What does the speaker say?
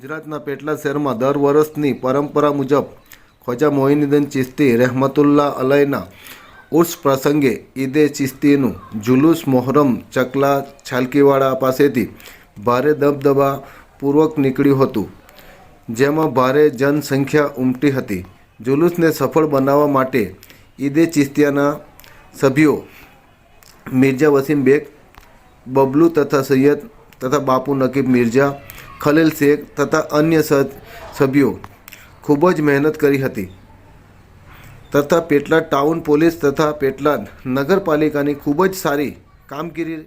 ગુજરાતના પેટલાદ શહેરમાં દર વર્ષની પરંપરા મુજબ ખ્વાજા મોઇનુદ્દીન ચિશ્તી રહેમતુલ્લાહ અલૈહના ઉર્સ પ્રસંગે ઈદે ચિશ્તીનું જુલુસ મોહરમ ચકલા છાલકીવાડા પાસેથી ભારે દબદબાપૂર્વક નીકળ્યું હતું, જેમાં ભારે જનસંખ્યા ઉમટી હતી. જુલુસને સફળ બનાવવા માટે ઈદે ચિશ્તિયાના સભ્યો મિર્ઝા વસીમ બેગ, બબલુ તથા સૈયદ તથા બાપુ નકીબ મિર્ઝા, ખલીલ શેખ તથા અન્ય સભ્યો ખૂબ જ મહેનત કરી હતી તથા પેટલાદ ટાઉન પોલીસ તથા પેટલાદ નગરપાલિકાની ખૂબ જ સારી કામગીરી